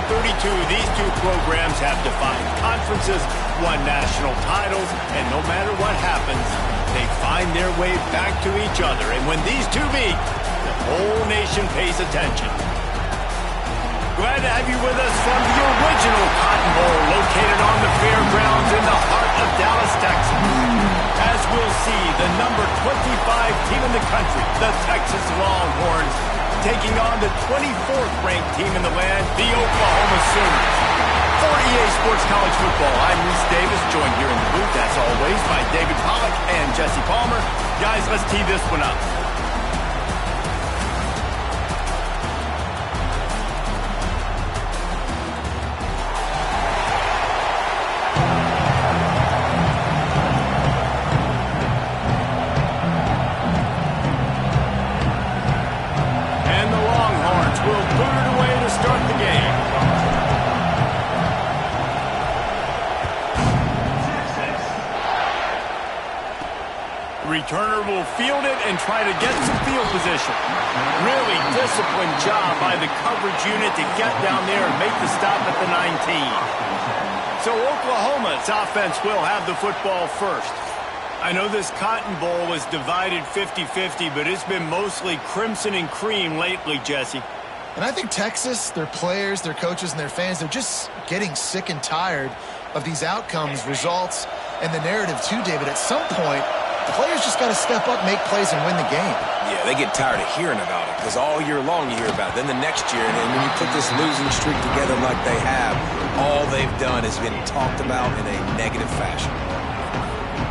1932, these two programs have defined conferences, won national titles, and no matter what happens, they find their way back to each other. And when these two meet, the whole nation pays attention. Glad to have you with us from the original Cotton Bowl, located on the fairgrounds in the heart of Dallas, Texas. As we'll see, the number 25 team in the country, the Texas Longhorns, taking on the 24th ranked team in the land, the Oklahoma Sooners. For EA Sports College Football, I'm Reese Davis, joined here in the booth, as always, by David Pollack and Jesse Palmer. Guys, let's tee this one up. Returner will field it and try to get some field position. Really disciplined job by the coverage unit to get down there and make the stop at the 19. So Oklahoma's offense will have the football first. I know this Cotton Bowl was divided 50-50, but it's been mostly crimson and cream lately, Jesse. And I think Texas, their players, their coaches, and their fans, they're just getting sick and tired of these outcomes, results, and the narrative too, David. At some point, the players just got to step up, make plays, and win the game. Yeah, they get tired of hearing about it because all year long you hear about it. Then the next year, and when you put this losing streak together like they have, all they've done has been talked about in a negative fashion.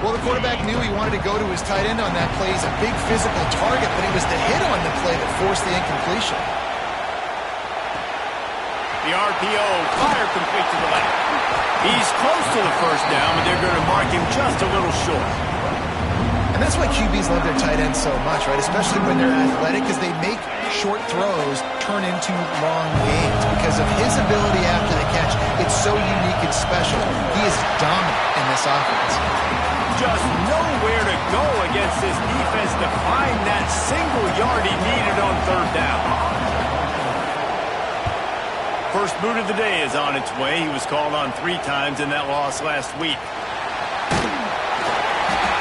Well, the quarterback knew he wanted to go to his tight end on that play. He's a big physical target, but it was the hit on the play that forced the incompletion. The RPO, fire complete to the left. He's close to the first down, but they're going to mark him just a little short. And that's why QBs love their tight ends so much, right? Especially when they're athletic, because they make short throws turn into long gains. Because of his ability after the catch, it's so unique and special. He is dominant in this offense. Just nowhere to go against this defense to find that single yard he needed on third down. First boot of the day is on its way. He was called on 3 times in that loss last week.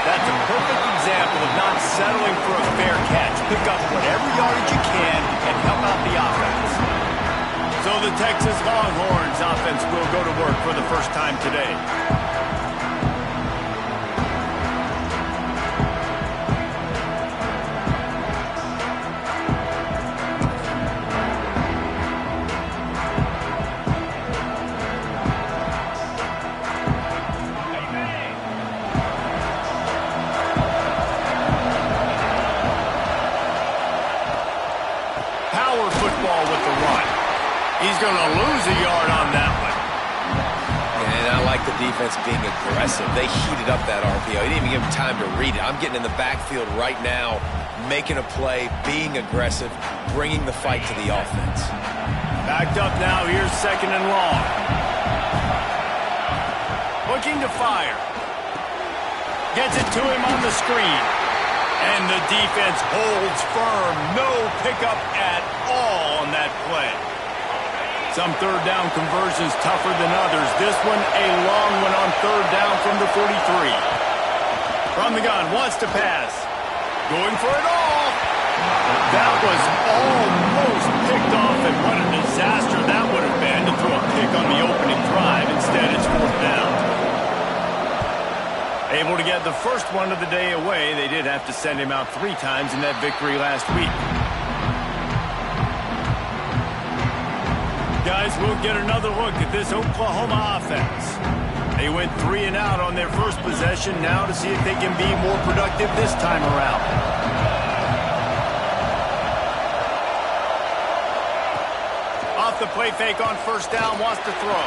That's a perfect example of not settling for a fair catch. Pick up whatever yardage you can and help out the offense. So the Texas Longhorns offense will go to work for the first time today. He's going to lose a yard on that one. And I like the defense being aggressive. They heated up that RPO. He didn't even give him time to read it. I'm getting in the backfield right now, making a play, being aggressive, bringing the fight to the offense. Backed up now. Here's second and long. Looking to fire. Gets it to him on the screen. And the defense holds firm. No pickup at all on that play. Some third down conversions tougher than others. This one, a long one on third down from the 43. From the gun, wants to pass. Going for it all. That was almost picked off, and what a disaster that would have been to throw a pick on the opening drive. Instead, it's fourth down. Able to get the first one of the day away. They did have to send him out 3 times in that victory last week. Guys, we'll get another look at this Oklahoma offense. They went 3 and out on their first possession. Now to see if they can be more productive this time around. Off the play fake on first down, wants to throw.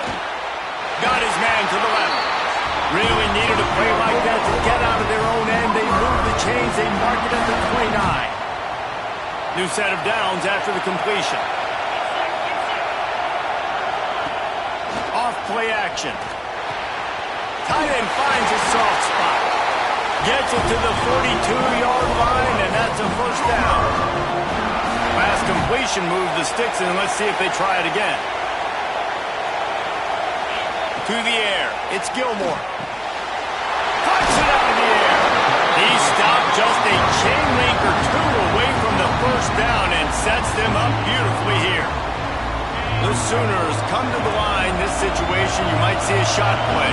Got his man to the left. Really needed a play like that to get out of their own end. They move the chains. They mark it at the 29. New set of downs after the completion. Off play action. Tight end finds a soft spot. Gets it to the 42-yard line, and that's a first down. Last completion moved the sticks, and let's see if they try it again. To the air. It's Gilmore. Puts it out in the air. He stopped just a chain link or two away from the first down and sets them up beautifully here. The Sooners come to the line. This situation, you might see a shot play.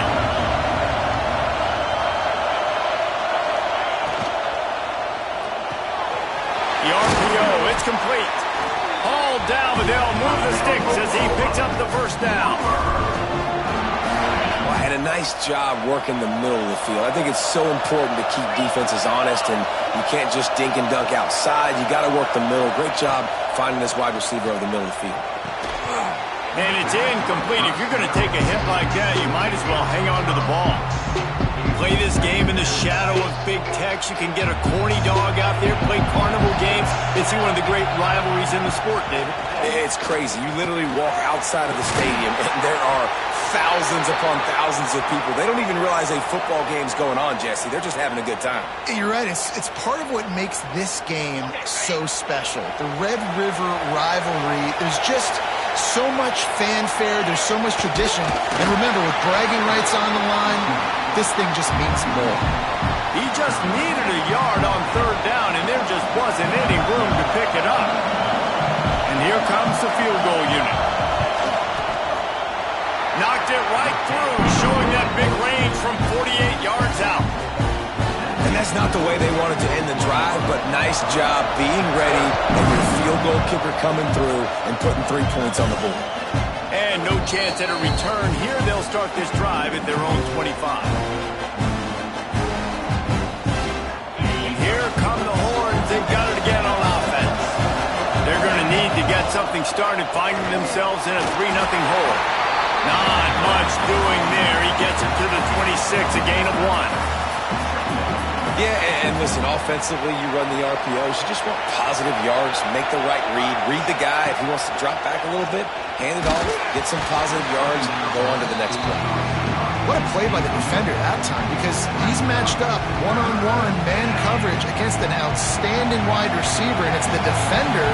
The RPO, it's complete. Hauled down, but they'll move the sticks as he picks up the first down. Well, had a nice job working the middle of the field. I think it's so important to keep defenses honest, and you can't just dink and dunk outside. You got to work the middle. Great job finding this wide receiver over the middle of the field. And it's incomplete. If you're going to take a hit like that, you might as well hang on to the ball. Play this game in the shadow of big techs. You can get a corny dog out there, play carnival games, and see one of the great rivalries in the sport, David. It's crazy. You literally walk outside of the stadium, and there are thousands upon thousands of people. They don't even realize a football game's going on, Jesse. They're just having a good time. You're right. It's part of what makes this game so special. The Red River rivalry, there's just so much fanfare. There's so much tradition. And remember, with bragging rights on the line, this thing just means more. He just needed a yard on third down, and there just wasn't any room to pick it up. And here comes the field goal unit. Knocked it right through, showing that big range from 48 yards out. And that's not the way they wanted to end the drive, but nice job being ready and your field goal kicker coming through and putting 3 points on the board. And no chance at a return here. They'll start this drive at their own 25. And here come the Horns. They've got it again on offense. They're going to need to get something started, finding themselves in a 3-0 hole. Not much doing there. He gets it to the 26, a gain of 1. Yeah, and listen, offensively, you run the RPOs. You just want positive yards, make the right read the guy. If he wants to drop back a little bit, hand it off, get some positive yards, and go on to the next play. What a play by the defender that time, because he's matched up one-on-one man coverage against an outstanding wide receiver, and it's the defender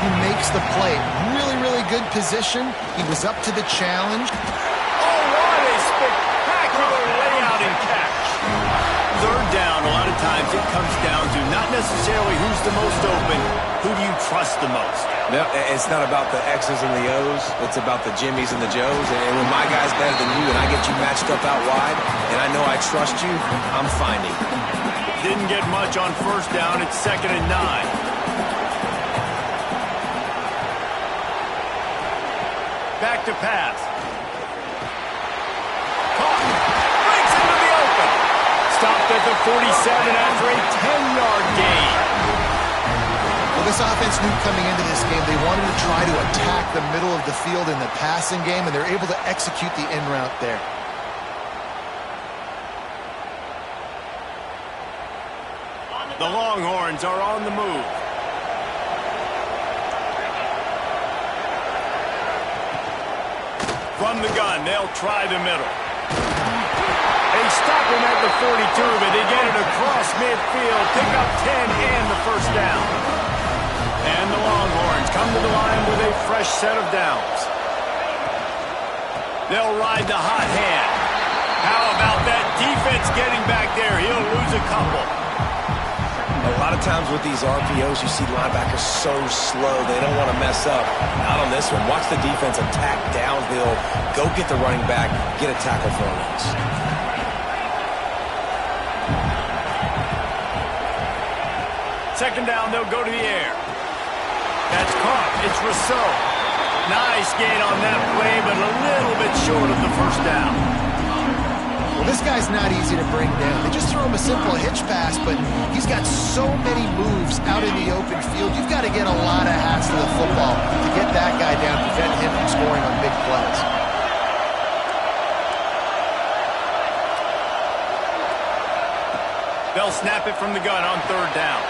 who makes the play. Really, really good position. He was up to the challenge. Oh, what a spectacular layout and catch. Third down, a lot of times it comes down to not necessarily who's the most open, who do you trust the most? No, it's not about the X's and the O's. It's about the Jimmies and the Joes. And when my guy's better than you and I get you matched up out wide and I know I trust you, I'm finding. Didn't get much on first down. It's 2nd and 9. Back to pass. Caught. Breaks into the open. Stopped at the 47 after a 10-yard gain. Well, this offense knew coming into this game they wanted to try to attack the middle of the field in the passing game, and they're able to execute the in route there. The Longhorns are on the move. From the gun, they'll try the middle. They stop him at the 42, but they get it across midfield, pick up 10 and the first down. And the Longhorns come to the line with a fresh set of downs. They'll ride the hot hand. How about that defense getting back there? He'll lose a couple. A lot of times with these RPOs, you see linebackers so slow, they don't want to mess up. Not on this one. Watch the defense attack downhill, go get the running back, get a tackle for a loss. Second down, they'll go to the air. That's caught. It's Rousseau. Nice gain on that play, but a little bit short of the first down. Well, this guy's not easy to bring down. They just throw him a simple hitch pass, but he's got so many moves out in the open field. You've got to get a lot of hats to the football to get that guy down, prevent him from scoring on big plays. They'll snap it from the gun on third down.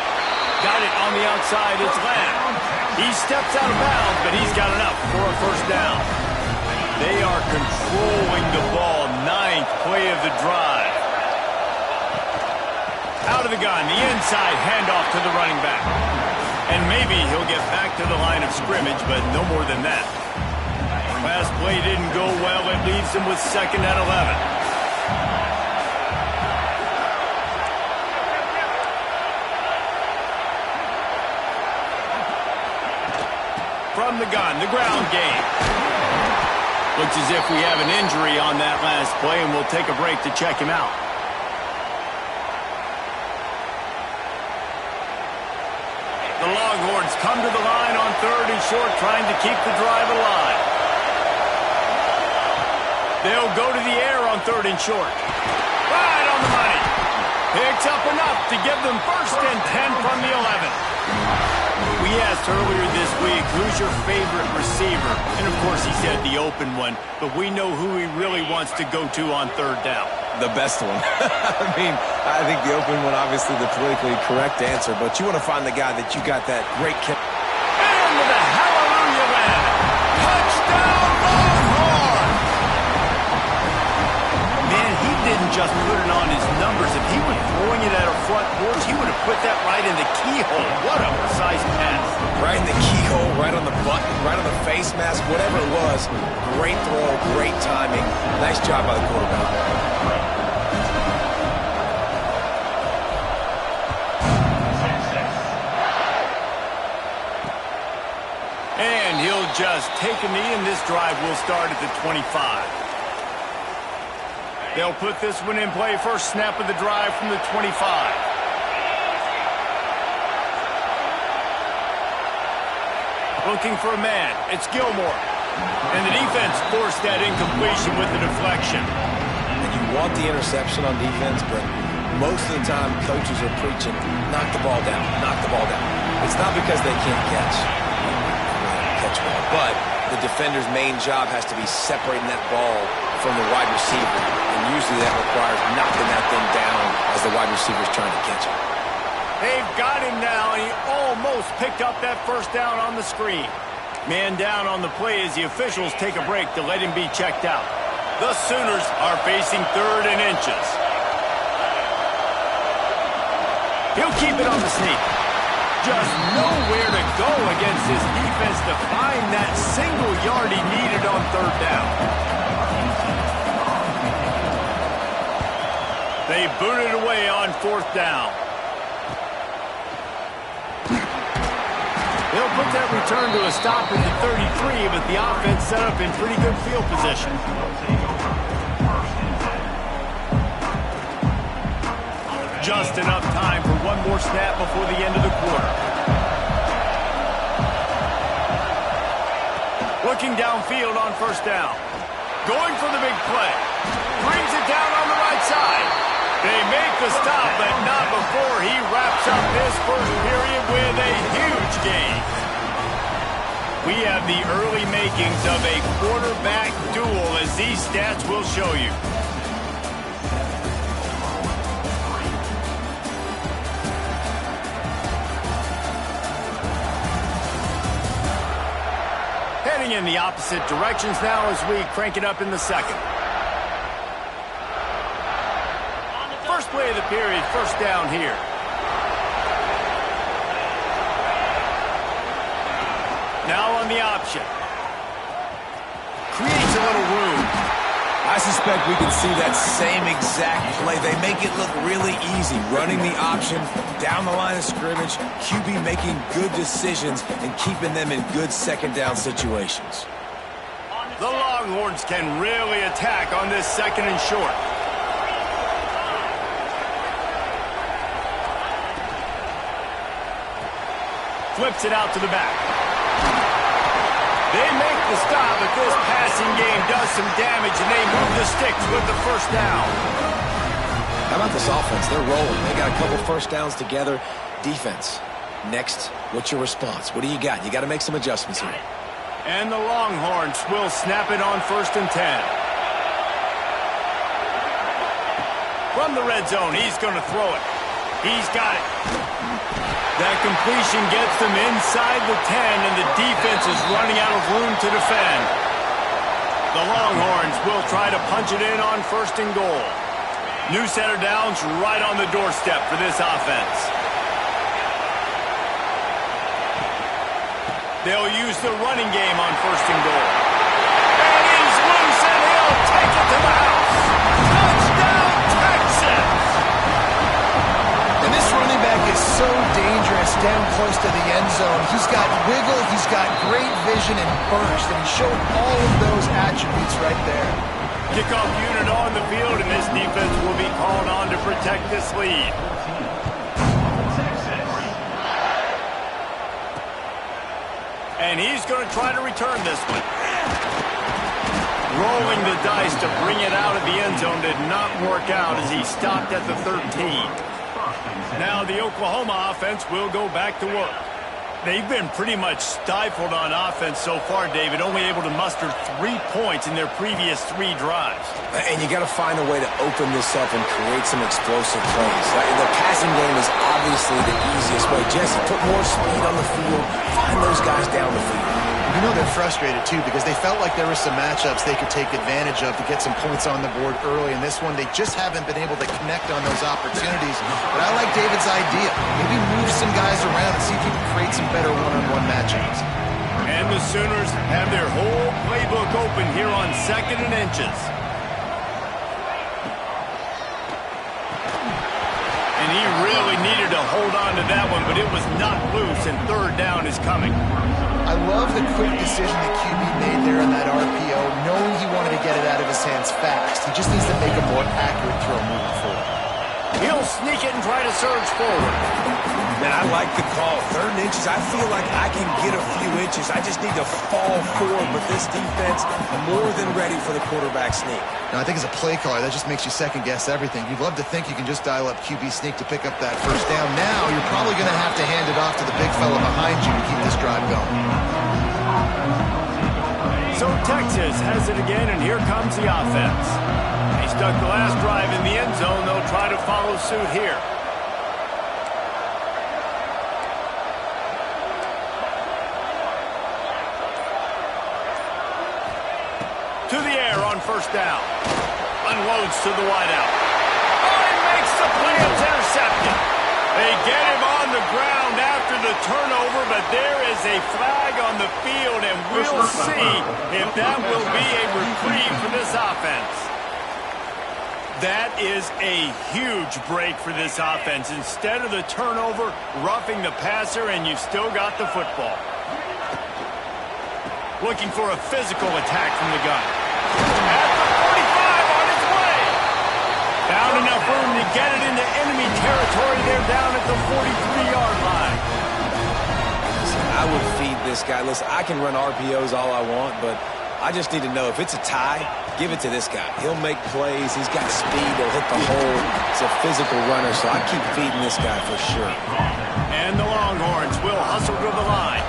Got it on the outside. It's Lamb. He steps out of bounds, but he's got enough for a first down. They are controlling the ball. 9th play of the drive. Out of the gun, the inside handoff to the running back. And maybe he'll get back to the line of scrimmage, but no more than that. Last play didn't go well. It leaves him with 2nd and 11. From the gun, the ground game. Looks as if we have an injury on that last play, and we'll take a break to check him out. The Longhorns come to the line on 3rd and short, trying to keep the drive alive. They'll go to the air on 3rd and short. Right on the money. Picks up enough to give them 1st and 10 from the 11. We asked earlier this week, who's your favorite receiver? And, of course, he said the open one, but we know who he really wants to go to on 3rd down. The best one. I mean, I think the open one, obviously the politically correct answer, but you want to find the guy that you got that great kick. And with a hallelujah land. Touchdown, Longhorn! Man, he didn't just put it on his numbers. If he was throwing it at a front porch, he would have put that right in the keyhole. What a precise pass. Right in the keyhole, right on the button, right on the face mask, whatever it was. Great throw, great timing. Nice job by the quarterback. And he'll just take a knee, and this drive will start at the 25. They'll put this one in play. First snap of the drive from the 25. Looking for a man. It's Gilmore. And the defense forced that incompletion with the deflection. And you want the interception on defense, but most of the time coaches are preaching, knock the ball down, knock the ball down. It's not because they can't catch ball, but the defender's main job has to be separating that ball from the wide receiver, and usually that requires knocking that thing down as the wide receiver's trying to catch it. They've got him now, and he almost picked up that 1st down on the screen. Man down on the play as the officials take a break to let him be checked out. The Sooners are facing 3rd and inches. He'll keep it on the sneak. Just nowhere to go against his defense to find that single yard he needed on 3rd down. They boot it away on 4th down. They'll put that return to a stop at the 33, but the offense set up in pretty good field position. Just enough time for one more snap before the end of the quarter. Looking downfield on 1st down. Going for the big play. Brings it down on the right side. They make the stop, but not before he wraps up this 1st period with a huge gain. We have the early makings of a quarterback duel, as these stats will show you. Heading in the opposite directions now as we crank it up in the 2nd. First play of the period, 1st down here. Now on the option. Creates a little room. I suspect we can see that same exact play. They make it look really easy, running the option down the line of scrimmage, QB making good decisions and keeping them in good 2nd down situations. The Longhorns can really attack on this 2nd and short. Flips it out to the back. They make the stop, but this passing game does some damage, and they move the sticks with the 1st down. How about this offense? They're rolling. They got a couple 1st downs together. Defense. Next, what's your response? What do you got? You got to make some adjustments here. And the Longhorns will snap it on 1st and 10. From the red zone, he's going to throw it. He's got it. That completion gets them inside the 10, and the defense is running out of room to defend. The Longhorns will try to punch it in on 1st and goal. New set of downs right on the doorstep for this offense. They'll use the running game on 1st and goal. They'll take it to the house. Touchdown, Texas! And this running back is so dangerous down close to the end zone. He's got wiggle, he's got great vision and burst, and he showed all of those attributes right there. Kickoff unit on the field, and this defense will be called on to protect this lead. And he's going to try to return this one. Rolling the dice to bring it out of the end zone did not work out as he stopped at the 13. Now the Oklahoma offense will go back to work. They've been pretty much stifled on offense so far, David, only able to muster 3 points in their previous 3 drives. And you got to find a way to open this up and create some explosive plays. The passing game is obviously the easiest way. Jesse, put more speed on the field, find those guys down the field. You know they're frustrated, too, because they felt like there were some matchups they could take advantage of to get some points on the board early. In this one, they just haven't been able to connect on those opportunities. But I like David's idea. Maybe move some guys around and see if you can create some better one-on-one matchups. And the Sooners have their whole playbook open here on 2nd and inches. And he really needed to hold on to that one, but it was not loose, and 3rd down is coming. I love the quick decision that QB made there in that RPO, knowing he wanted to get it out of his hands fast. He just needs to make a more accurate throw moving forward. He'll sneak it and try to surge forward. Man, I like the call. 3rd and inches, I feel like I can get a few inches. I just need to fall forward, but this defense more than ready for the quarterback sneak. Now, I think as a play caller, that just makes you second-guess everything. You'd love to think you can just dial up QB sneak to pick up that 1st down. Now, you're probably going to have to hand it off to the big fella behind you to keep this drive going. So Texas has it again, and here comes the offense. They stuck the last drive in the end zone. They'll try to follow suit here. To the air on 1st down. Unloads to the wideout. Oh, he makes the play. It's intercepted. They get him on the ground after the turnover, but there is a flag on the field, and we'll see if that will be a reprieve for this offense. That is a huge break for this offense. Instead of the turnover, roughing the passer, and you've still got the football. Looking for a physical attack from the gun. At the 45 on its way. Found enough room to get it into enemy territory. They're down at the 43-yard line. I would feed this guy. Listen, I can run RPOs all I want, but I just need to know if it's a tie, give it to this guy. He'll make plays. He's got speed. He'll hit the hole. It's a physical runner, so I keep feeding this guy for sure. And the Longhorns will hustle to the line.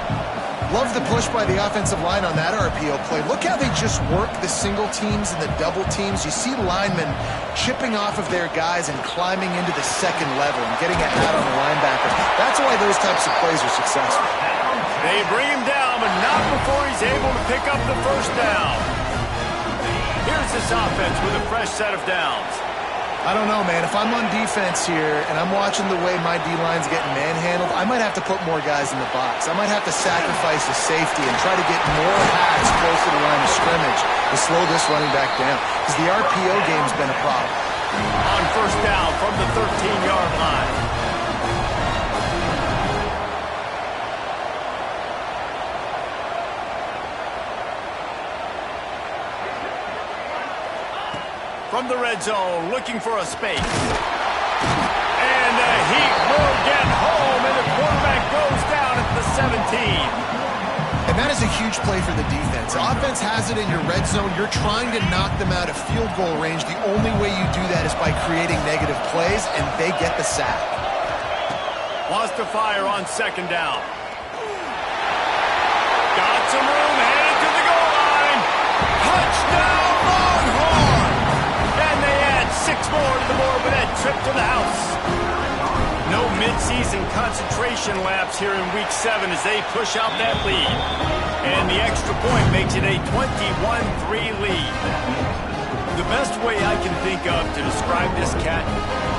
Love the push by the offensive line on that RPO play. Look how they just work the single teams and the double teams. You see linemen chipping off of their guys and climbing into the 2nd level and getting a hat on the linebacker. That's why those types of plays are successful. They bring him down, but not before he's able to pick up the 1st down. Here's this offense with a fresh set of downs. I don't know, man. If I'm on defense here and I'm watching the way my D-line's getting manhandled, I might have to put more guys in the box. I might have to sacrifice the safety and try to get more hats close to the line of scrimmage to slow this running back down, because the RPO game's been a problem. On 1st down from the 13-yard line. From the red zone, looking for a space. And the heat will get home, and the quarterback goes down at the 17. And that is a huge play for the defense. Offense has it in your red zone. You're trying to knock them out of field goal range. The only way you do that is by creating negative plays, and they get the sack. Lost to fire on 2nd down. Got some room, headed to the goal line. Touchdown, Longhorns! 6 more to the board with that trip to the house. No midseason concentration laps here in Week 7 as they push out that lead. And the extra point makes it a 21-3 lead. The best way I can think of to describe this cat,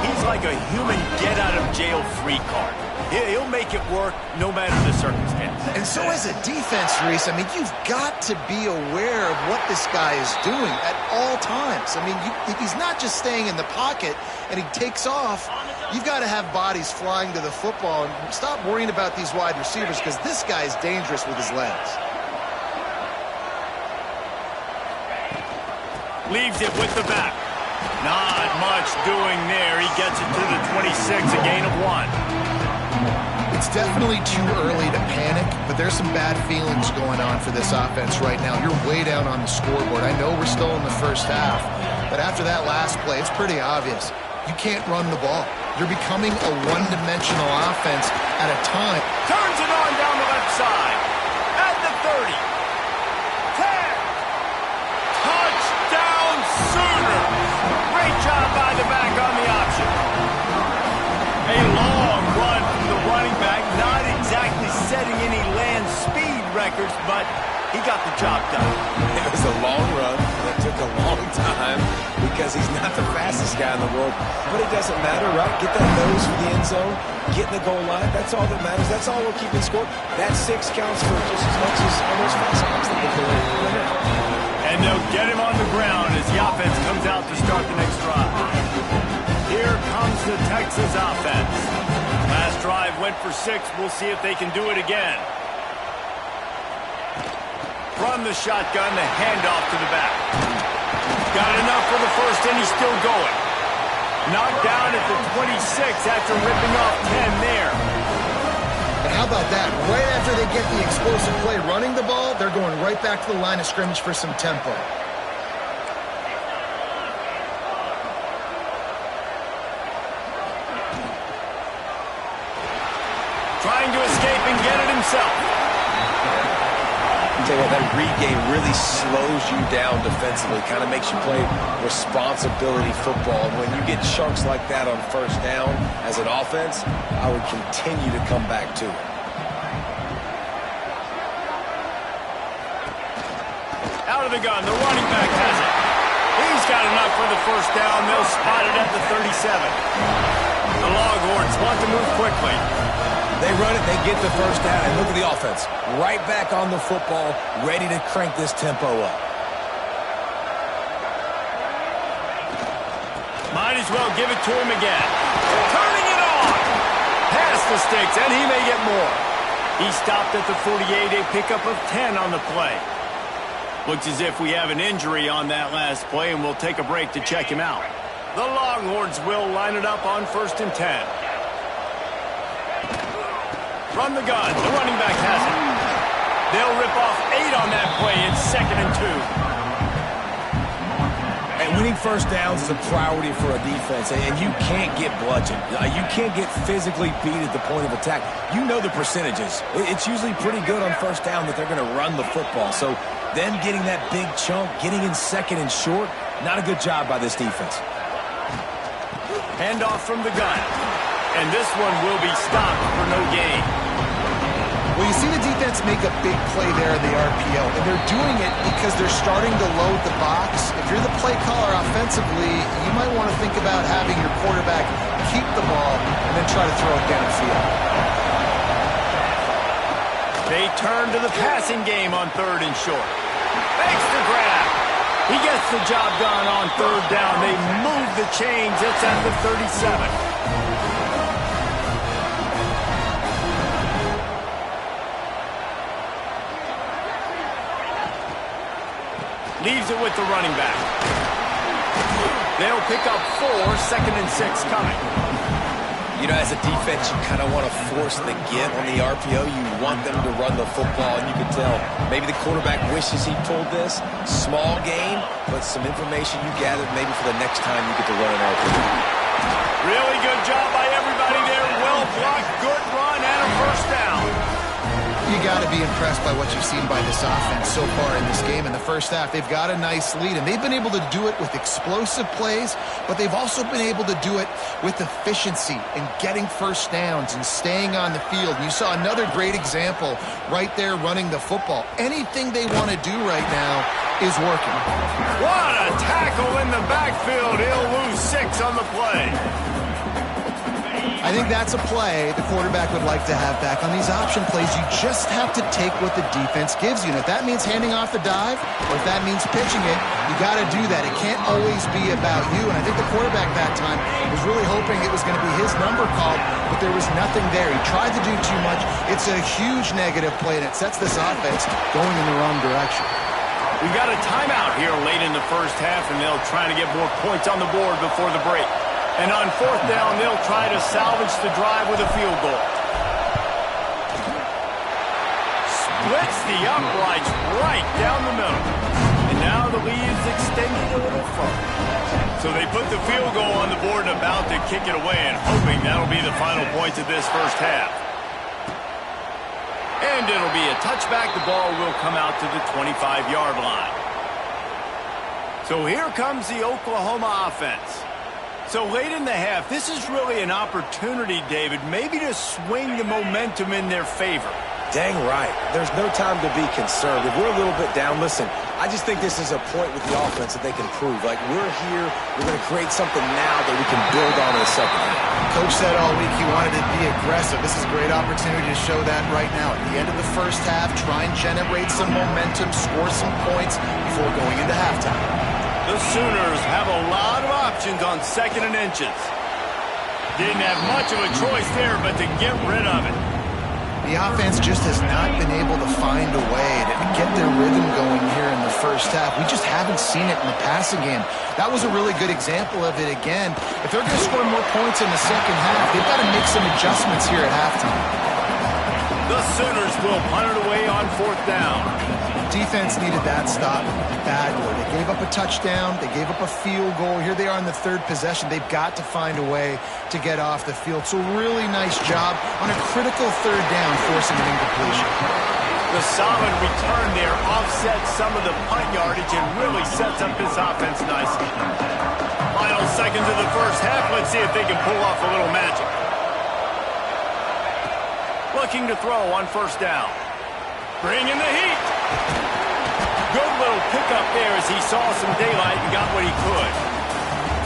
he's like a human get-out-of-jail-free card. He'll make it work no matter the circumstance. And so as a defense, Reese, I mean, you've got to be aware of what this guy is doing at all times. I mean, if he's not just staying in the pocket and he takes off, you've got to have bodies flying to the football and stop worrying about these wide receivers because this guy is dangerous with his legs. Leaves it with the back. Not much doing there. He gets it to the 26, a gain of 1. It's definitely too early to panic, but there's some bad feelings going on for this offense right now. You're way down on the scoreboard. I know we're still in the first half, but after that last play, it's pretty obvious. You can't run the ball. You're becoming a one-dimensional offense at a time. Turns it on down the left side. At the 30. 10. Touchdown Sooners. Great job by the back on the option. A long run from the running back. Not exactly setting any land speed records, but he got the job done. It was a long run that took a long time because he's not the fastest guy in the world. But it doesn't matter, right? Get that nose for the end zone, get in the goal line. That's all that matters. That's all we're keeping score. That 6 counts for just as much as all those fast guys that get there. And they'll get him on the ground as the offense comes out to start the next drive. Here comes the Texas offense. Last drive went for 6. We'll see if they can do it again. From the shotgun, the handoff to the back. Got enough for the first, and he's still going. Knocked down at the 26 after ripping off 10 there. And how about that? Right after they get the explosive play running the ball, they're going right back to the line of scrimmage for some tempo. Trying to escape and get it himself. Tell you what, that read game really slows you down defensively, kind of makes you play responsibility football. And when you get chunks like that on first down as an offense, I would continue to come back to it. Out of the gun, the running back has it. He's got enough for the first down. They'll spot it at the 37. The Longhorns want to move quickly. They run it, they get the first down, and look at the offense. Right back on the football, ready to crank this tempo up. Might as well give it to him again. Turning it on. Past the sticks, and he may get more. He stopped at the 48, a pickup of 10 on the play. Looks as if we have an injury on that last play, and we'll take a break to check him out. The Longhorns will line it up on 1st and 10. From the gun, the running back has it. They'll rip off 8 on that play. It's 2nd and 2. And winning first downs is a priority for a defense, and you can't get bludgeoned. You can't get physically beat at the point of attack. You know the percentages. It's usually pretty good on first down that they're going to run the football. So them getting that big chunk, getting in 2nd and short, not a good job by this defense. Handoff from the gun. And this one will be stopped for no gain. Well, you see the defense make a big play there in the RPO, and they're doing it because they're starting to load the box. If you're the play caller offensively, you might want to think about having your quarterback keep the ball and then try to throw it downfield. They turn to the passing game on 3rd and short. Makes the grab. He gets the job done on 3rd down. They move the chains. It's at the 37. Leaves it with the running back. They'll pick up 4, 2nd and 6 coming. You know, as a defense, you kind of want to force the give on the RPO. You want them to run the football, and you can tell maybe the quarterback wishes he pulled this. Small gain, but some information you gathered maybe for the next time you get to run an RPO. Really good job by everybody there. Well blocked, good run, and a first down. You got to be impressed by what you've seen by this offense so far in this game. In the first half, they've got a nice lead, and they've been able to do it with explosive plays, but they've also been able to do it with efficiency and getting first downs and staying on the field. And you saw another great example right there running the football. Anything they want to do right now is working. What a tackle in the backfield. He'll lose 6 on the play. I think that's a play the quarterback would like to have back. On these option plays, you just have to take what the defense gives you. And if that means handing off the dive, or if that means pitching it, you got to do that. It can't always be about you. And I think the quarterback that time was really hoping it was going to be his number called, but there was nothing there. He tried to do too much. It's a huge negative play, and it sets this offense going in the wrong direction. We've got a timeout here late in the first half, and they'll try to get more points on the board before the break. And on fourth down, they'll try to salvage the drive with a field goal. Splits the uprights right down the middle. And now the lead is extended a little further. So they put the field goal on the board and about to kick it away, and hoping that'll be the final points of this first half. And it'll be a touchback. The ball will come out to the 25-yard line. So here comes the Oklahoma offense. So late in the half, this is really an opportunity, David, maybe to swing the momentum in their favor. Dang right. There's no time to be concerned. If we're a little bit down, listen, I just think this is a point with the offense that they can prove. Like, we're here, we're going to create something now that we can build on in the second half. Coach said all week he wanted to be aggressive. This is a great opportunity to show that right now. At the end of the first half, try and generate some momentum, score some points before going into halftime. The Sooners have a lot of options on second and inches. Didn't have much of a choice there, but to get rid of it. The offense just has not been able to find a way to get their rhythm going here in the first half. We just haven't seen it in the passing game. That was a really good example of it again. If they're going to score more points in the second half, they've got to make some adjustments here at halftime. The Sooners will punt it away on fourth down. Defense needed that stop badly. They gave up a touchdown. They gave up a field goal. Here they are in the third possession. They've got to find a way to get off the field. So really nice job on a critical third down, forcing an incompletion. The solid return there offsets some of the punt yardage and really sets up this offense nicely. Final seconds of the first half. Let's see if they can pull off a little magic. Looking to throw on first down. Bringing the heat. Good little pickup there as he saw some daylight and got what he could.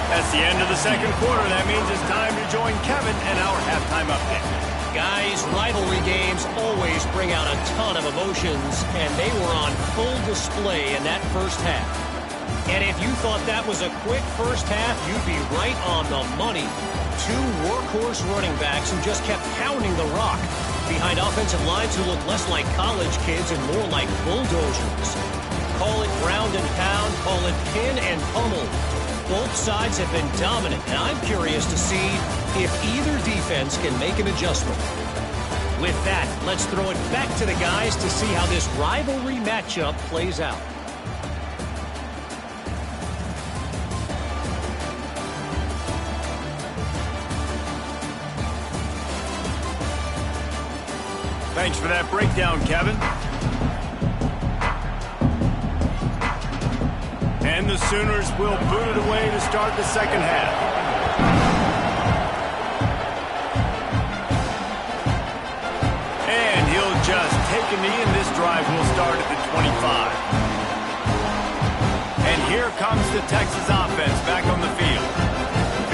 That's the end of the second quarter. That means it's time to join Kevin and our halftime update. Guys, rivalry games always bring out a ton of emotions, and they were on full display in that first half. And if you thought that was a quick first half, you'd be right on the money. Two workhorse running backs who just kept pounding the rock behind offensive lines who look less like college kids and more like bulldozers. Call it ground and pound, call it pin and pummel. Both sides have been dominant, and I'm curious to see if either defense can make an adjustment. With that, let's throw it back to the guys to see how this rivalry matchup plays out. Thanks for that breakdown, Kevin. And the Sooners will boot it away to start the second half. And he'll just take a knee, and this drive will start at the 25. And here comes the Texas offense back on the field.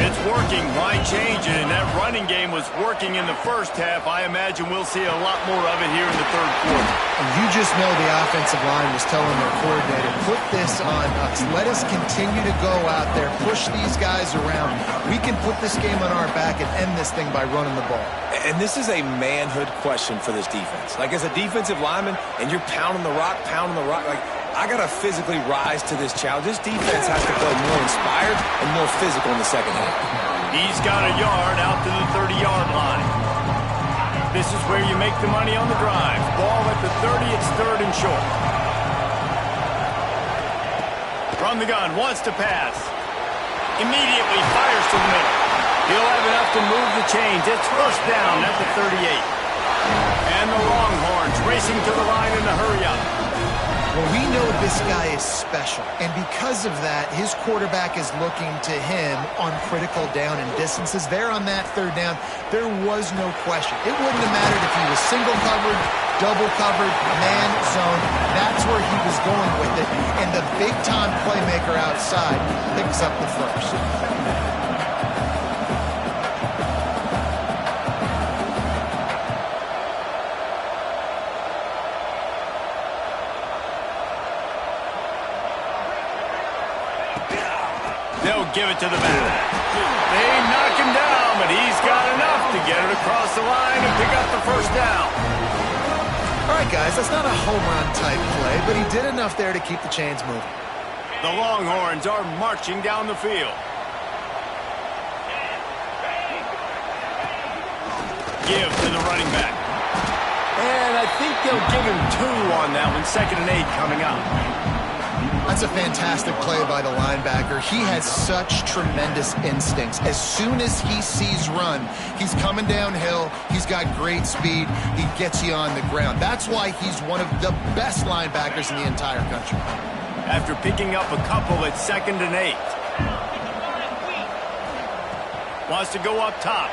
It's working. Why change it? And that running game was working in the first half. I imagine we'll see a lot more of it here in the third quarter. And you just know the offensive line was telling their coordinator, put this on us. Let us continue to go out there, push these guys around. We can put this game on our back and end this thing by running the ball. And this is a manhood question for this defense. Like, as a defensive lineman, and you're pounding the rock, like, I got to physically rise to this challenge. This defense has to play more inspired and more physical in the second half. He's got a yard out to the 30-yard line. This is where you make the money on the drive. Ball at the 30, it's third and short. From the gun, wants to pass. Immediately fires to the middle. He'll have enough to move the chains. It's first down at the 38. And the Longhorns racing to the line in the hurry-up. Well, we know this guy is special, and because of that, his quarterback is looking to him on critical down and distances. There on that third down, there was no question. It wouldn't have mattered if he was single covered, double covered, man zone. That's where he was going with it, and the big-time playmaker outside picks up the first. give it to the back. They knock him down, but he's got enough to get it across the line and pick up the first down. All right, guys, that's not a home run type play, but he did enough there to keep the chains moving. The Longhorns are marching down the field. Give to the running back. And I think they'll give him 2 on that one. 2nd and 8 coming up. That's a fantastic play by the linebacker. He has such tremendous instincts. As soon as he sees run, he's coming downhill. He's got great speed. He gets you on the ground. That's why he's one of the best linebackers in the entire country. After picking up a couple at 2nd and 8. Wants to go up top.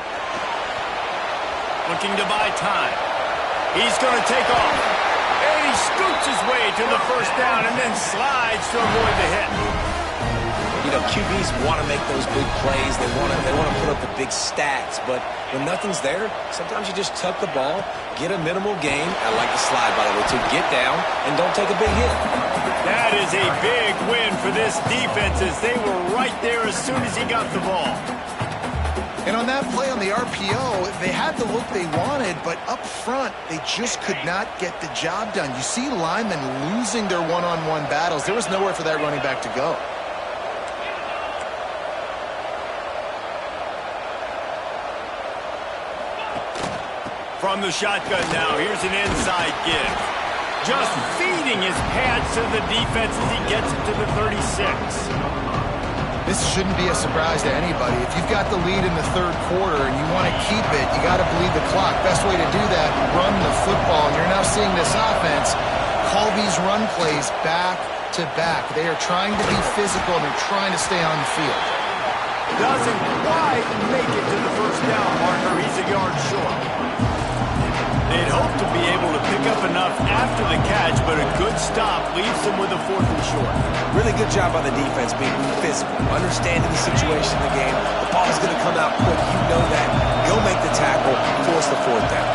Looking to buy time. He's going to take off. And he scoots his way to the first down and then slides to avoid the hit. You know, QBs want to make those big plays. They want to put up the big stats. But when nothing's there, sometimes you just tuck the ball, get a minimal gain. I like the slide, by the way, to get down and don't take a big hit. That is a big win for this defense as they were right there as soon as he got the ball. And on that play on the RPO, they had the look they wanted, but up front, they just could not get the job done. You see linemen losing their one-on-one battles. There was nowhere for that running back to go. From the shotgun now, here's an inside give. Just feeding his pads to the defense as he gets it to the 36. This shouldn't be a surprise to anybody. If you've got the lead in the 3rd quarter and you want to keep it, you got to bleed the clock. Best way to do that, run the football. And you're now seeing this offense call these run plays back to back. They are trying to be physical and they're trying to stay on the field. Doesn't quite make it to the first down marker. He's a yard short. They'd hope to be able to pick up enough after the catch, but a good stop leaves them with a 4th and short. Really good job by the defense being physical, understanding the situation in the game. The ball's going to come out quick. You know that. He'll make the tackle, force the 4th down.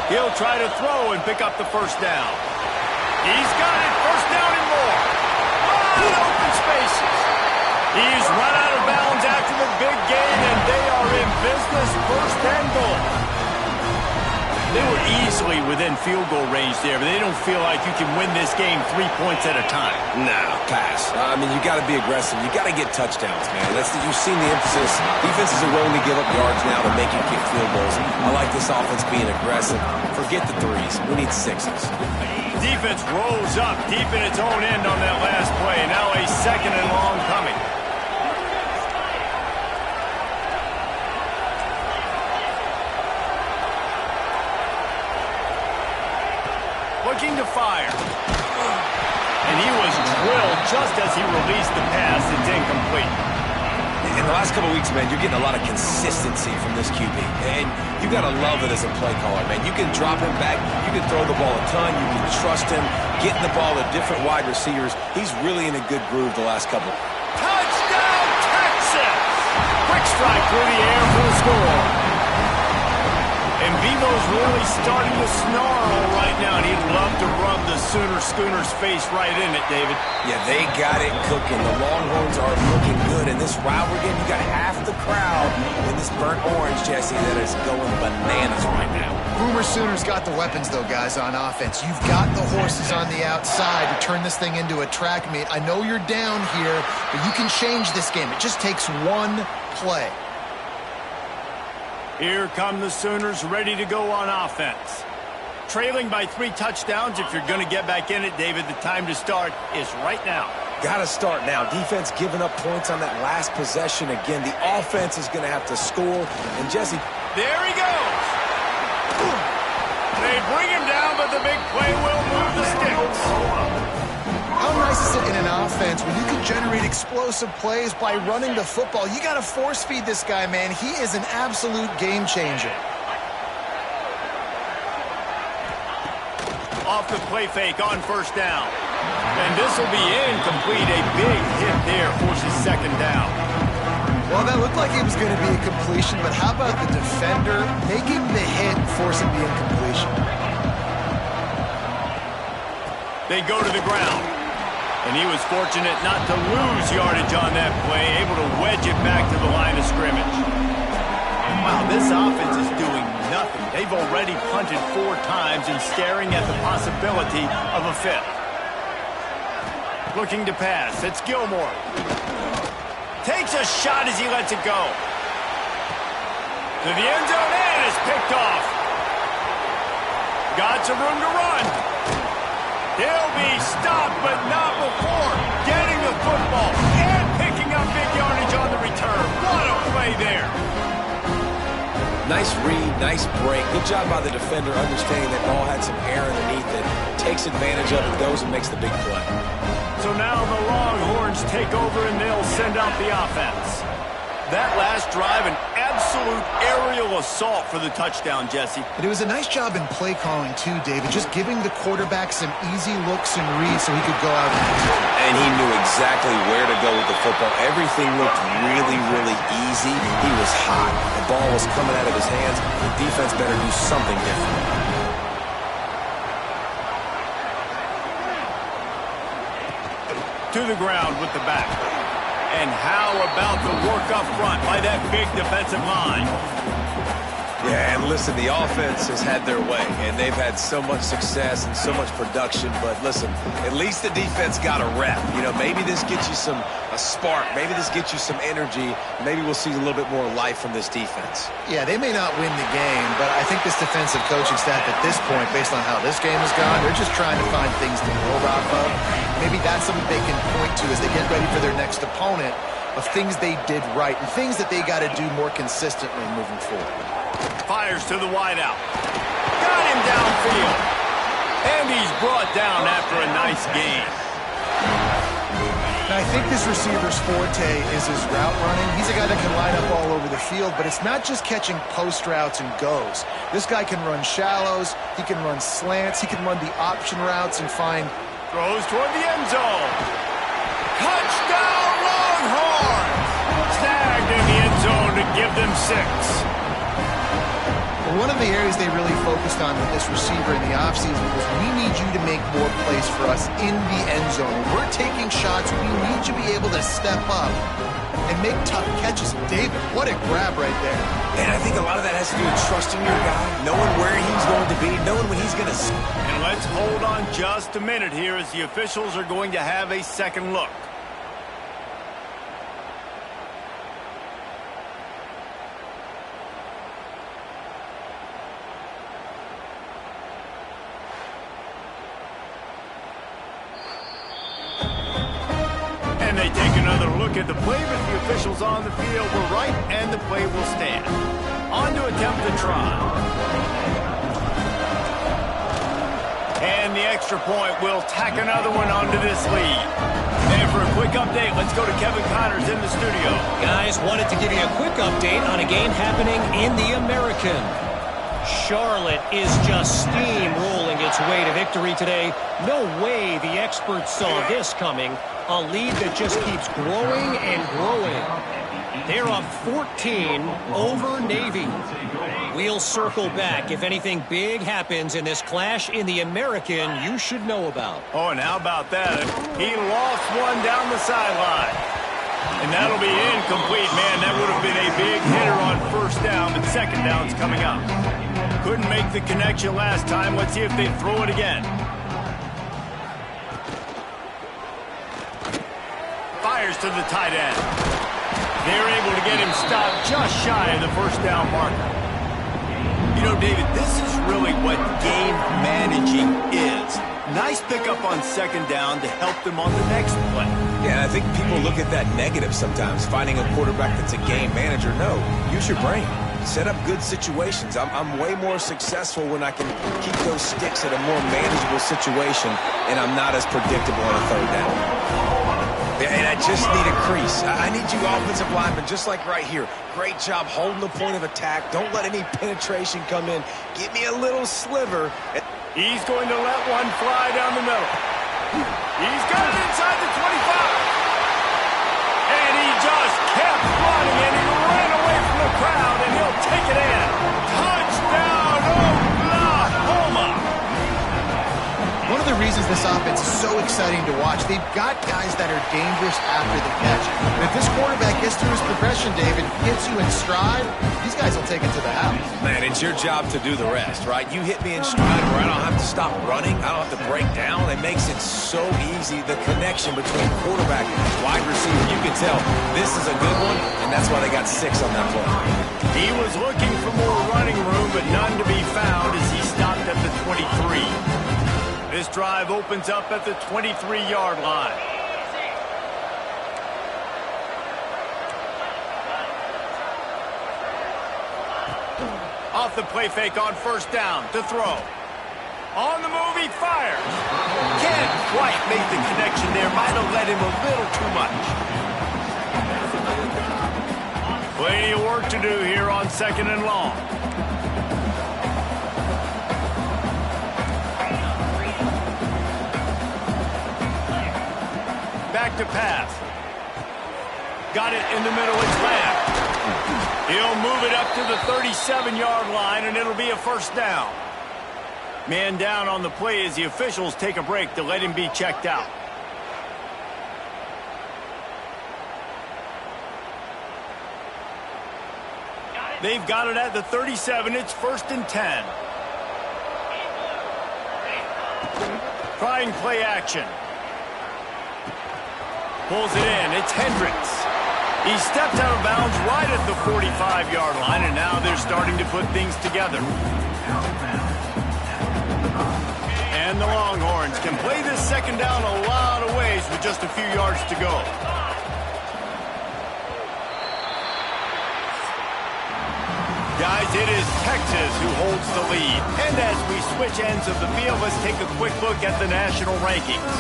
He'll try to throw and pick up the first down. He's got it. First down and more. Wide open spaces. He's run out of bounds after the big gain, and they are in business. 1st and goal. They were easily within field goal range there, but they don't feel like you can win this game 3 points at a time. No, pass. I mean, you got to be aggressive. You got to get touchdowns, man. You've seen the emphasis. Defenses are willing to give up yards now to make you kick field goals. I like this offense being aggressive. Forget the 3s. We need 6s. Defense rolls up deep in its own end on that last play. Now a 2nd and long coming. Looking to fire. And he was drilled just as he released the pass. It's incomplete. In the last couple of weeks, man, you're getting a lot of consistency from this QB. And you got to love it as a play caller, man. You can drop him back. You can throw the ball a ton. You can trust him. Getting the ball to different wide receivers. He's really in a good groove the last couple. Touchdown, Texas! Quick strike through the air for the score. And Bevo's really starting to snarl right now, and he'd love to rub the Schooner's face right in it, David. Yeah, they got it cooking. The Longhorns are looking good. And this rivalry game, you got half the crowd in this burnt orange, Jesse, that is going bananas right now. Boomer Sooners got the weapons, though, guys, on offense. You've got the horses on the outside to turn this thing into a track meet. I know you're down here, but you can change this game. It just takes one play. Here come the Sooners ready to go on offense. Trailing by 3 touchdowns. If you're going to get back in it, David, the time to start is right now. Got to start now. Defense giving up points on that last possession. Again, the offense is going to have to score. And Jesse, there he goes. They bring him down, but the big play will move the sticks. How nice is it in an offense when you can generate explosive plays by running the football? You got to force feed this guy, man. He is an absolute game changer. Off the play fake on first down. And this will be incomplete. A big hit there forces 2nd down. Well, that looked like it was going to be a completion, but how about the defender making the hit, forcing the incompletion? They go to the ground. And he was fortunate not to lose yardage on that play, able to wedge it back to the line of scrimmage. Wow, this offense is doing nothing. They've already punted 4 times and staring at the possibility of a 5th. Looking to pass. It's Gilmore. Takes a shot as he lets it go. To the end zone and is picked off. Got some room to run. He'll be stopped, but not before getting the football and picking up big yardage on the return. What a play there. Nice read, nice break. Good job by the defender understanding that ball had some air underneath it. Takes advantage of it, goes and makes the big play. So now the Longhorns take over and they'll send out the offense. That last drive, an absolute aerial assault for the touchdown, Jesse. And it was a nice job in play calling too, David, just giving the quarterback some easy looks and reads so he could go out and execute. And he knew exactly where to go with the football. Everything looked really, really easy. He was hot. The ball was coming out of his hands. The defense better do something different. To the ground with the back. And how about the work up front by that big defensive line? Yeah, and listen, the offense has had their way, and they've had so much success and so much production. But listen, at least the defense got a rep. You know, maybe this gets you a spark. Maybe this gets you some energy. Maybe we'll see a little bit more life from this defense. Yeah, they may not win the game, but I think this defensive coaching staff at this point, based on how this game has gone, they're just trying to find things to build off of. Maybe that's something they can point to as they get ready for their next opponent, of things they did right and things that they got to do more consistently moving forward. Fires to the wideout. Got him downfield. And he's brought down after a nice gain. Now, I think this receiver's forte is his route running. He's a guy that can line up all over the field, but it's not just catching post routes and goes. This guy can run shallows. He can run slants. He can run the option routes and find... Throws toward the end zone. Touchdown, Longhorns! Snagged in the end zone to give them 6. One of the areas they really focused on with this receiver in the offseason was, we need you to make more plays for us in the end zone. When we're taking shots, we need you to be able to step up and make tough catches. David, what a grab right there. And I think a lot of that has to do with trusting your guy, knowing where he's going to be, knowing when he's going to... And let's hold on just a minute here as the officials are going to have a second look. And they take another look at the play, but the officials on the field were right, and the play will stand. On to attempt the try. And the extra point will tack another one onto this lead. And for a quick update, let's go to Kevin Connors in the studio. Guys, wanted to give you a quick update on a game happening in the American. Charlotte is just steamrolling its way to victory today. No way the experts saw this coming. A lead that just keeps growing and growing. They're up 14 over Navy. We'll circle back if anything big happens in this clash in the American you should know about. Oh, and how about that? He lost one down the sideline. And that'll be incomplete, man. That would have been a big hitter on first down, but second down's coming up. Couldn't make the connection last time. Let's see if they throw it again. Fires to the tight end. They're able to get him stopped just shy of the first down marker. You know, David, this is really what game managing is. Nice pickup on second down to help them on the next play. Yeah, I think people look at that negative sometimes, finding a quarterback that's a game manager. No, use your brain. Set up good situations. I'm way more successful when I can keep those sticks at a more manageable situation, and I'm not as predictable on a third down. And I just need a crease. I need you offensive linemen, just like right here. Great job holding the point of attack. Don't let any penetration come in. Give me a little sliver. He's going to let one fly down the middle. He's got it inside the 25. And he just kept running, and he ran away from the crowd, and he'll take it in. Touchdown, Oklahoma! One of the reasons this offense is so exciting to watch. They've got guys that are dangerous after the catch. But if this quarterback gets through his progression, David, hits you in stride, these guys will take it to the house. Man, it's your job to do the rest, right? You hit me in stride where I don't have to stop running. I don't have to break down. It makes it so easy, the connection between quarterback and wide receiver. You can tell this is a good one, and that's why they got 6 on that play. He was looking for more running room, but none to be found as he stopped at the 23. This drive opens up at the 23-yard line. Off the play fake on first down to throw. On the move, he fires. Can't quite make the connection there. Might have led him a little too much. Plenty of work to do here on 2nd and long. Back to pass. Got it in the middle. It's Lamb. He'll move it up to the 37-yard line, and it'll be a first down. Man down on the play as the officials take a break to let him be checked out. They've got it at the 37. It's 1st and 10. Trying play action. Pulls it in. It's Hendricks. He steps out of bounds right at the 45-yard line, and now they're starting to put things together. And the Longhorns can play this 2nd down a lot of ways with just a few yards to go. Guys, it is Texas who holds the lead. And as we switch ends of the field, let's take a quick look at the national rankings.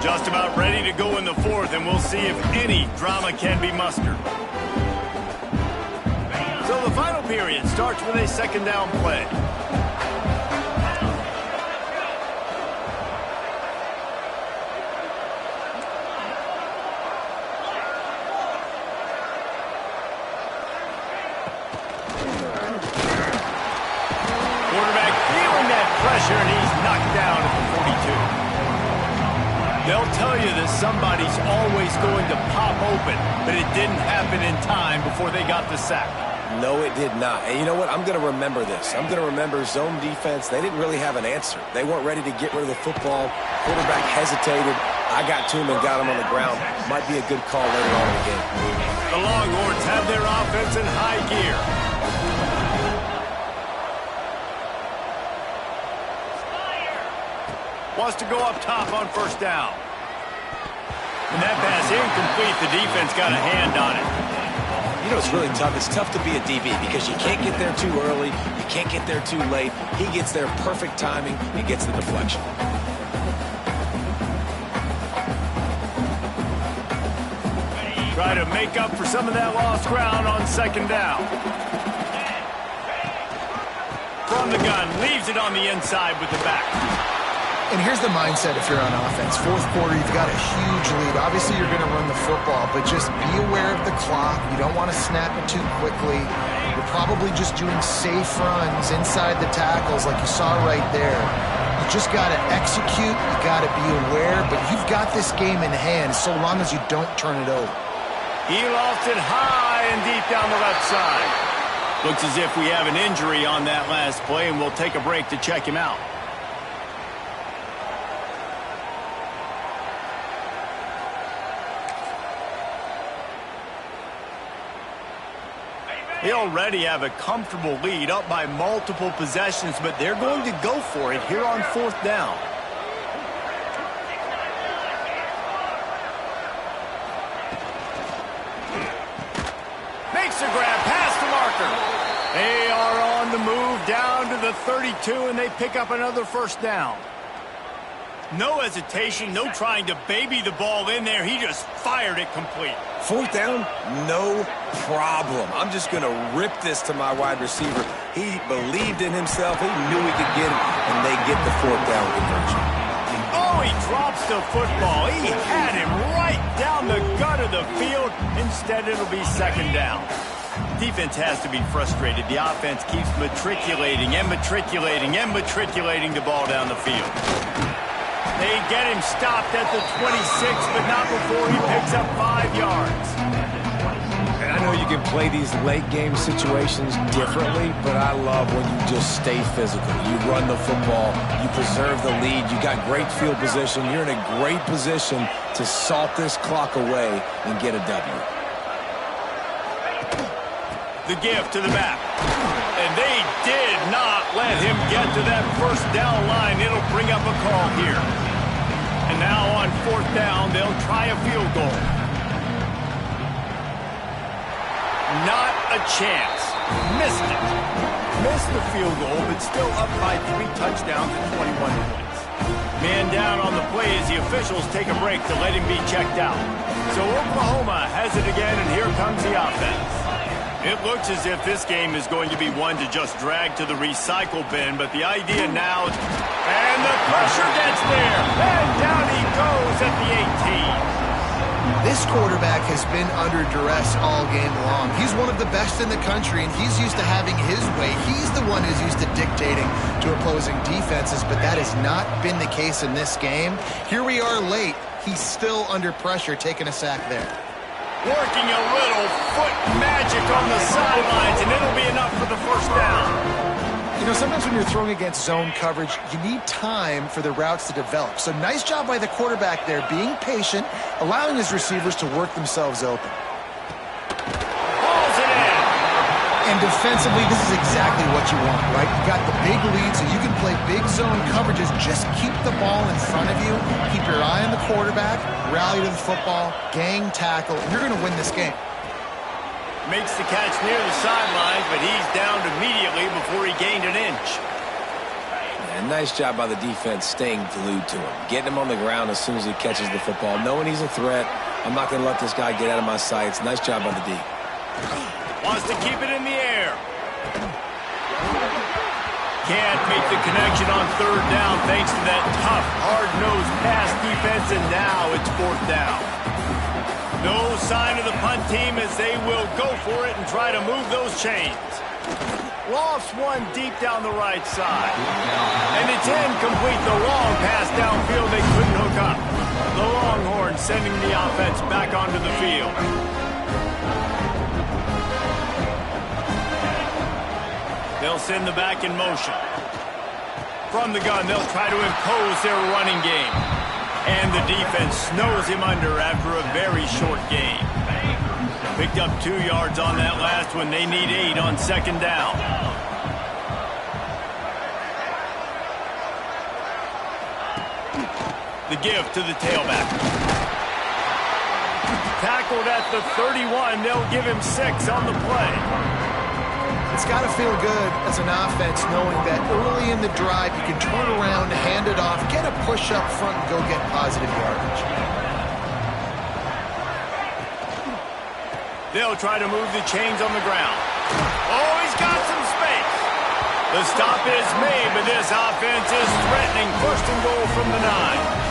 Just about ready to go in the 4th, and we'll see if any drama can be mustered. So the final period starts with a 2nd down play. Quarterback feeling that pressure, and he's knocked down at the 42. They'll tell you that somebody's always going to pop open, but it didn't happen in time before they got the sack. No, it did not. And you know what? I'm going to remember this. I'm going to remember zone defense. They didn't really have an answer. They weren't ready to get rid of the football. Quarterback hesitated. I got to him and got him on the ground. Might be a good call later on in the game. The Longhorns have their offense in high gear. Wants to go up top on first down. And that pass incomplete. The defense got a hand on it. You know, it's really tough. It's tough to be a DB because you can't get there too early. You can't get there too late. He gets there perfect timing. He gets the deflection. Try to make up for some of that lost ground on 2nd down. From the gun, leaves it on the inside with the back. And here's the mindset if you're on offense. 4th quarter, you've got a huge lead. Obviously, you're going to run the football, but just be aware of the clock. You don't want to snap it too quickly. You're probably just doing safe runs inside the tackles like you saw right there. You just got to execute. You got to be aware, but you've got this game in hand so long as you don't turn it over. He lost it high and deep down the left side. Looks as if we have an injury on that last play, and we'll take a break to check him out. They already have a comfortable lead, up by multiple possessions, but they're going to go for it here on 4th down. Makes the grab, past the marker. They are on the move down to the 32, and they pick up another first down. No hesitation, no trying to baby the ball in there. He just fired it complete. 4th down, no problem. I'm just going to rip this to my wide receiver. He believed in himself. He knew he could get it, and they get the 4th down conversion. Oh, Oh, he drops the football. He had him right down the gut of the field. Instead, it'll be second down. Defense has to be frustrated. The offense keeps matriculating and matriculating and matriculating the ball down the field. They get him stopped at the 26, but not before he picks up 5 yards. And I know you can play these late game situations differently, but I love when you just stay physical. You run the football, you preserve the lead, you got great field position, you're in a great position to salt this clock away and get a W. The give to the back. And they did not let him get to that first down line. It'll bring up a call here. And now on fourth down, they'll try a field goal. Not a chance. Missed it. Missed the field goal, but still up by 3 touchdowns and 21 points. Man down on the play as the officials take a break to let him be checked out. So Oklahoma has it again, and here comes the offense. It looks as if this game is going to be one to just drag to the recycle bin, but the idea now, and the pressure gets there, and down he goes at the 18. This quarterback has been under duress all game long. He's one of the best in the country, and he's used to having his way. He's the one who's used to dictating to opposing defenses, but that has not been the case in this game. Here we are late. He's still under pressure, taking a sack there. Working a little foot magic on the sidelines, and it'll be enough for the first down. You know, sometimes when you're throwing against zone coverage, you need time for the routes to develop. So nice job by the quarterback there, being patient, allowing his receivers to work themselves open. Hauls it in. And defensively, this is exactly what you want, right? You got the big lead, so you can play big zone coverages. Just keep the ball in front of you. Keep your eye on the quarterback. Rally to the football. Gang tackle. You're going to win this game. Makes the catch near the sidelines, but he's downed immediately before he gained an inch. And nice job by the defense staying glued to him. Getting him on the ground as soon as he catches the football. Knowing he's a threat. I'm not going to let this guy get out of my sights. Nice job by the D. Wants to keep it in the air. Can't make the connection on third down thanks to that tough, hard-nosed pass defense, and now it's fourth down. No sign of the punt team as they will go for it and try to move those chains. Lost one deep down the right side. And it's incomplete. The long pass downfield they couldn't hook up. The Longhorns sending the offense back onto the field. They'll send the back in motion. From the gun, they'll try to impose their running game. And the defense snows him under after a very short game. Picked up 2 yards on that last one. They need 8 on second down. The give to the tailback. Tackled at the 31. They'll give him 6 on the play. It's got to feel good as an offense knowing that early in the drive you can turn around, hand it off, get a push up front, and go get positive yardage. They'll try to move the chains on the ground. Oh, he's got some space. The stop is made, but this offense is threatening first and goal from the 9.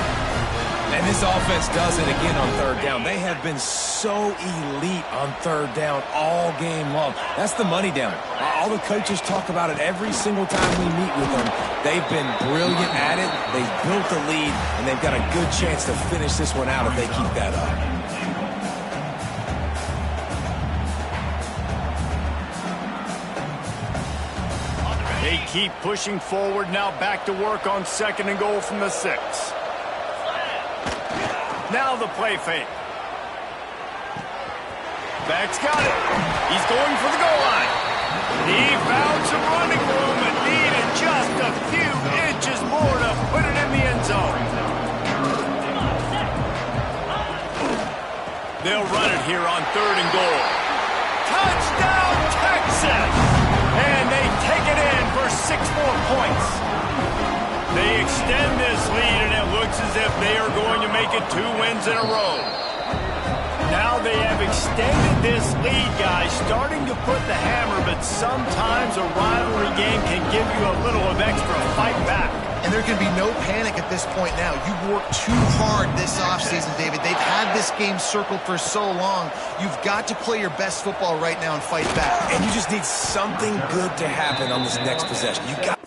And this offense does it again on third down. They have been so elite on third down all game long. That's the money down. All the coaches talk about it every single time we meet with them. They've been brilliant at it. They've built the lead, and they've got a good chance to finish this one out if they keep that up. They keep pushing forward, now back to work on second and goal from the 6. Now the play fake. Back's got it. He's going for the goal line. He found some running room and needed just a few inches more to put it in the end zone. They'll run it here on third and goal. Touchdown, Texas! And they take it in for 6 more points. They extend this lead, and it looks as if they are going to make it 2 wins in a row. Now they have extended this lead, guys, starting to put the hammer, but sometimes a rivalry game can give you a little of extra fight back. And there can be no panic at this point now. You worked too hard this offseason, David. They've had this game circled for so long. You've got to play your best football right now and fight back. And you just need something good to happen on this next possession. You got...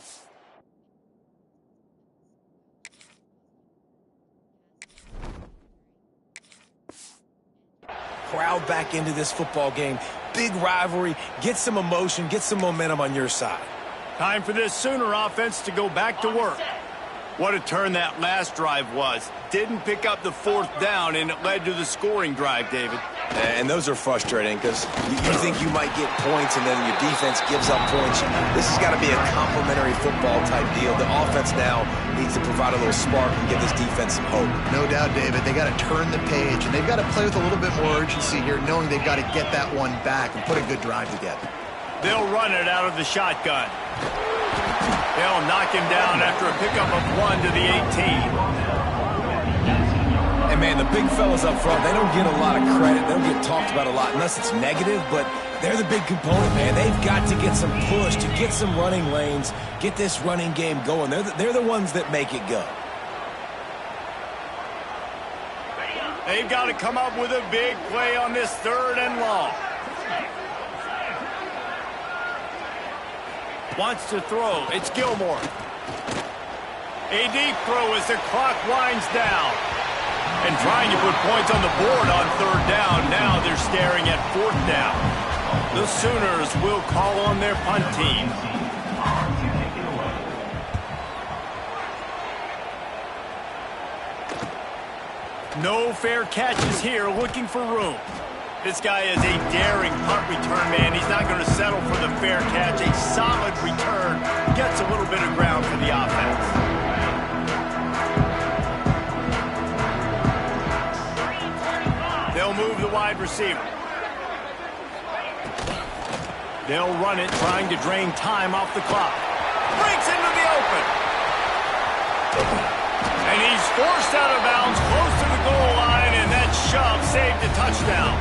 crowd back into this football game. Big rivalry. Get some emotion. Get some momentum on your side. Time for this Sooner offense to go back to work. What a turn that last drive was. Didn't pick up the 4th down, and it led to the scoring drive, David. And those are frustrating because you think you might get points, and then your defense gives up points. This has got to be a complementary football-type deal. The offense now needs to provide a little spark and give this defense some hope. No doubt, David. They got to turn the page, and they've got to play with a little bit more urgency here, knowing they've got to get that one back and put a good drive together. They'll run it out of the shotgun. They'll knock him down after a pickup of 1 to the 18. And, man, the big fellas up front, they don't get a lot of credit. They don't get talked about a lot unless it's negative, but they're the big component, man. They've got to get some push, to get some running lanes, get this running game going. They're the ones that make it go. They've got to come up with a big play on this 3rd and long. Wants to throw. It's Gilmore. A deep throw as the clock winds down. And trying to put points on the board on 3rd down. Now they're staring at 4th down. The Sooners will call on their punt team. No fair catches here, looking for room. This guy is a daring punt return man. He's not going to settle for the fair catch. A solid return gets a little bit of ground for the offense. They'll move the wide receiver. They'll run it, trying to drain time off the clock. Breaks into the open. And he's forced out of bounds close to the goal line, and that shove saved a touchdown.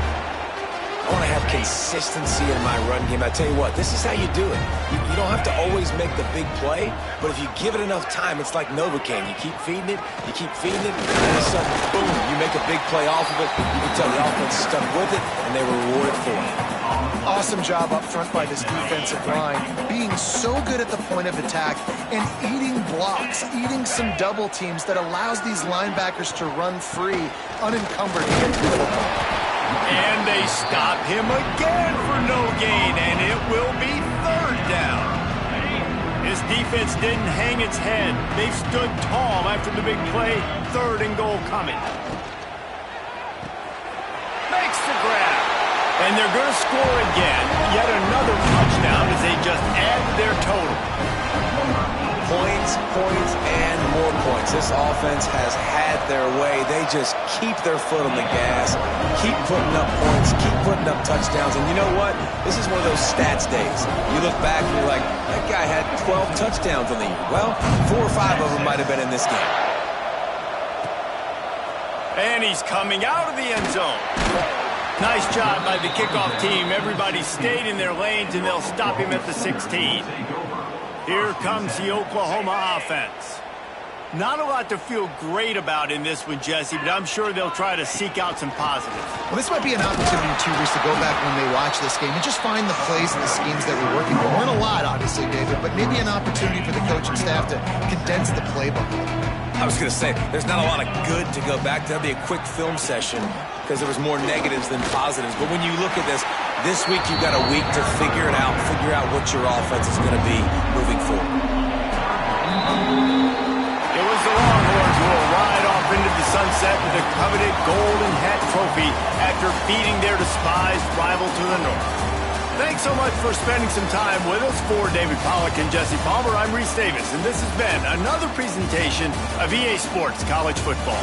I want to have consistency in my run game. I tell you what, this is how you do it. You don't have to always make the big play, but if you give it enough time, it's like Novocaine. You keep feeding it, and all of a sudden, boom, you make a big play off of it. You can tell the offense stuck with it, and they were rewarded for it. Awesome job up front by this defensive line, being so good at the point of attack and eating blocks, eating some double teams that allows these linebackers to run free, unencumbered to get to the football. And they stop him again for no gain, and it will be 3rd down. His defense didn't hang its head. They stood tall after the big play. 3rd and goal coming. Makes the grab. And they're going to score again. Yet another touchdown as they just add to their total. Points, and more points. This offense has had their way. They just keep their foot on the gas, keep putting up points, keep putting up touchdowns. And you know what? This is one of those stats days. You look back and you're like, that guy had 12 touchdowns on the year. Well, 4 or 5 of them might have been in this game. And he's coming out of the end zone. Nice job by the kickoff team. Everybody stayed in their lanes, and they'll stop him at the 16. Here comes the Oklahoma offense. Not a lot to feel great about in this one, Jesse, but I'm sure they'll try to seek out some positives. Well, this might be an opportunity, too, Reese, to go back when they watch this game and just find the plays and the schemes that we're working with. There weren't a lot, obviously, David, but maybe an opportunity for the coaching staff to condense the playbook a little bit. I was going to say, there's not a lot of good to go back to. That'd be a quick film session because there was more negatives than positives. But when you look at this week you've got a week to figure it out, figure out what your offense is going to be moving forward. It was the Longhorns who will ride off into the sunset with the coveted Golden Hat Trophy after beating their despised rival to the north. Thanks so much for spending some time with us. For David Pollack and Jesse Palmer, I'm Reese Davis, and this has been another presentation of EA Sports College Football.